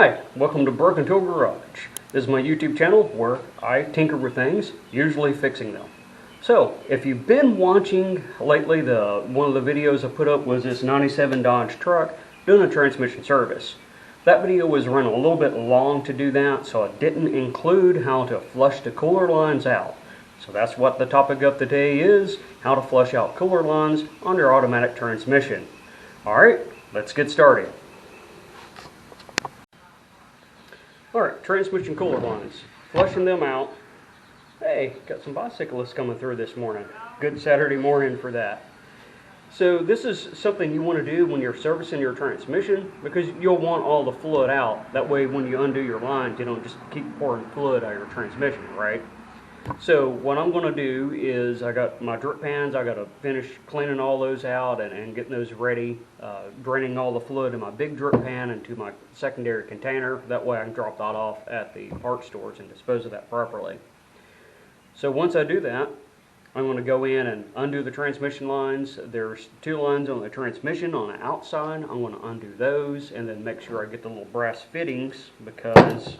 Hi, welcome to Broken Tool Garage. This is my YouTube channel where I tinker with things, usually fixing them. So, if you've been watching lately, one of the videos I put up was this 97 Dodge truck doing a transmission service. That video was running a little bit long to do that, so I didn't include how to flush the cooler lines out. So that's what the topic of the day is, how to flush out cooler lines on your automatic transmission. Alright, let's get started. Alright, transmission cooler lines. Flushing them out. Hey, got some bicyclists coming through this morning. Good Saturday morning for that. So this is something you want to do when you're servicing your transmission, because you'll want all the fluid out. That way when you undo your lines, you don't just keep pouring fluid out of your transmission, right? So what I'm going to do is I got my drip pans, I got to finish cleaning all those out and getting those ready, draining all the fluid in my big drip pan into my secondary container. That way I can drop that off at the parts stores and dispose of that properly. So once I do that, I'm going to go in and undo the transmission lines. There's two lines on the transmission on the outside. I'm going to undo those and then make sure I get the little brass fittings, because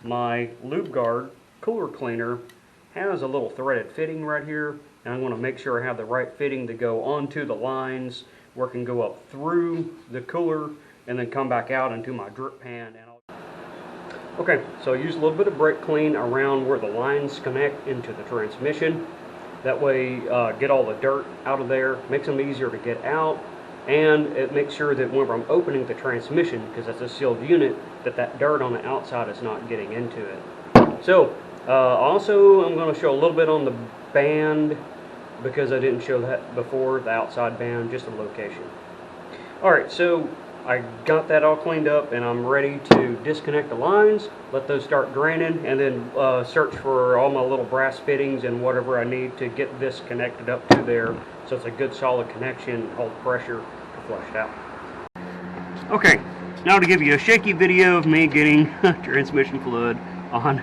my lube guard cooler cleaner has a little threaded fitting right here, and I'm going to make sure I have the right fitting to go onto the lines where it can go up through the cooler and then come back out into my drip pan. Okay, so I use a little bit of brake clean around where the lines connect into the transmission. That way get all the dirt out of there, makes them easier to get out, and it makes sure that whenever I'm opening the transmission, because it's a sealed unit, that dirt on the outside is not getting into it. So also, I'm going to show a little bit on the band, because I didn't show that before, the outside band, just the location. Alright, so I got that all cleaned up and I'm ready to disconnect the lines, let those start draining, and then search for all my little brass fittings and whatever I need to get this connected up to there so it's a good solid connection and hold pressure to flush it out. Okay, now to give you a shaky video of me getting transmission fluid on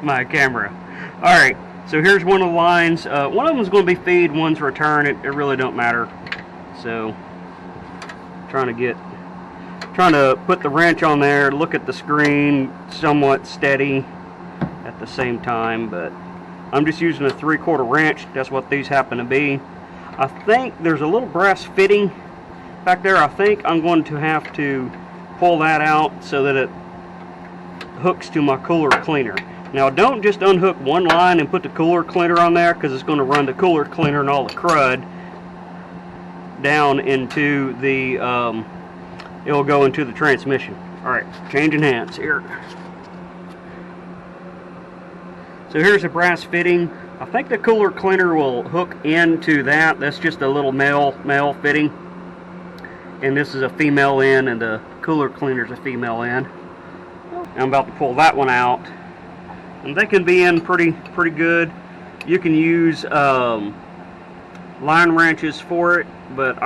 my camera. Alright, so here's one of the lines. One of them is going to be feed, one's return. It really don't matter. So trying to put the wrench on there, look at the screen somewhat steady at the same time, but I'm just using a 3/4 wrench. That's what these happen to be. I think there's a little brass fitting back there. I think I'm going to have to pull that out so that it hooks to my cooler cleaner. Now don't just unhook one line and put the cooler cleaner on there, because it's going to run the cooler cleaner and all the crud down into the, it'll go into the transmission. Alright, changing hands here. So here's a brass fitting. I think the cooler cleaner will hook into that. That's just a little male fitting. And this is a female end, and the cooler cleaner is a female end. I'm about to pull that one out. And they can be in pretty good. You can use line wrenches for it, but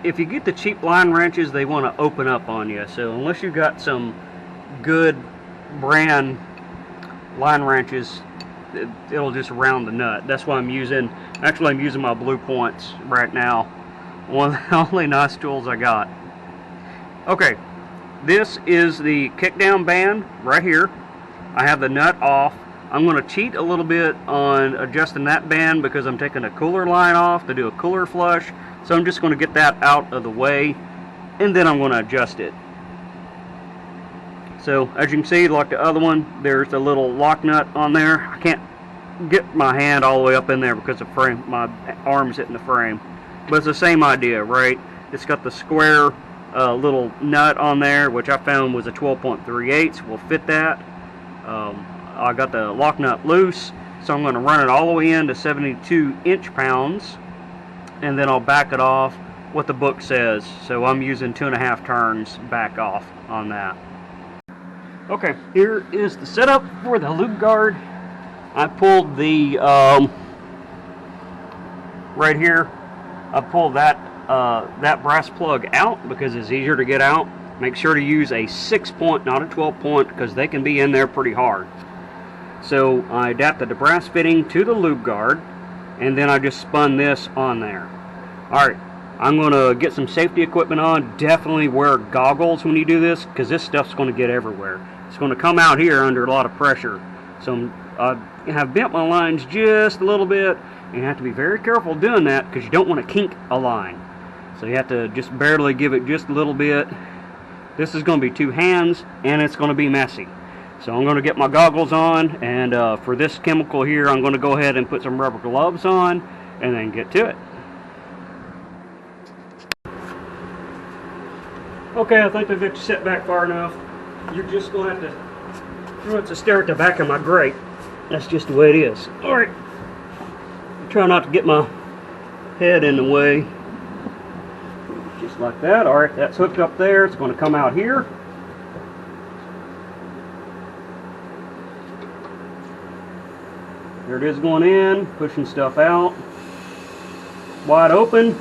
if you get the cheap line wrenches, they want to open up on you. So unless you got some good brand line wrenches, it'll just round the nut. That's why I'm using my Blue Points right now. One of the only nice tools I got. Okay, this is the kickdown band right here. I have the nut off. I'm going to cheat a little bit on adjusting that band because I'm taking a cooler line off to do a cooler flush. So I'm just going to get that out of the way, and then I'm going to adjust it. So as you can see, like the other one, there's a little lock nut on there. I can't get my hand all the way up in there because my arm's hitting the frame. But it's the same idea, right? It's got the square little nut on there, which I found was a 12.38. We'll fit that. I got the lock nut loose, so I'm going to run it all the way into 72 inch-pounds, and then I'll back it off what the book says. So I'm using 2.5 turns back off on that. Okay, here is the setup for the lube guard. I pulled the right here. I pulled that brass plug out because it's easier to get out. Make sure to use a 6-point, not a 12-point, because they can be in there pretty hard. So I adapted the brass fitting to the lube guard, and then I just spun this on there. Alright, I'm going to get some safety equipment on. Definitely wear goggles when you do this, because this stuff's going to get everywhere. It's going to come out here under a lot of pressure. So I have bent my lines just a little bit, and you have to be very careful doing that because you don't want to kink a line. So you have to just barely give it just a little bit. This is going to be 2 hands, and it's going to be messy. So I'm going to get my goggles on, and for this chemical here, I'm going to go ahead and put some rubber gloves on and then get to it. Okay, I think I've got you set back far enough. You're just going to have to throw a stare at the back of my grate. That's just the way it is. Alright. Try not to get my head in the way. Just like that. Alright, that's hooked up there. It's going to come out here. There it is going in, pushing stuff out. Wide open.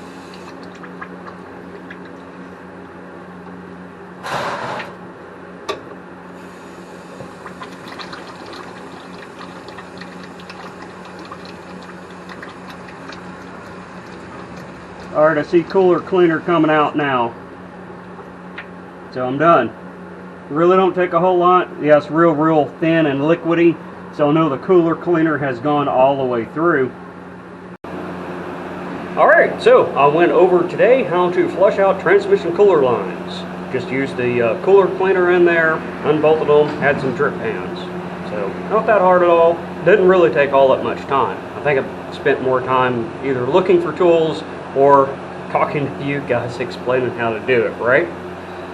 Alright, I see cooler cleaner coming out now. So I'm done. Really don't take a whole lot. Yeah, it's real thin and liquidy. So I know the cooler cleaner has gone all the way through. Alright, so I went over today how to flush out transmission cooler lines. Just used the cooler cleaner in there, unbolted them, had some drip pans. So not that hard at all. Didn't really take all that much time. I think I spent more time either looking for tools or talking to you guys explaining how to do it, right?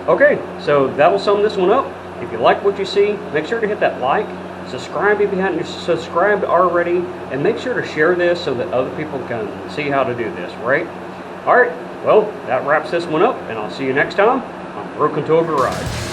Okay, so that'll sum this one up. If you like what you see, make sure to hit that like, subscribe if you hadn't subscribed already, and make sure to share this so that other people can see how to do this, right? Alright, well, that wraps this one up, and I'll see you next time on Broken Tool Garage.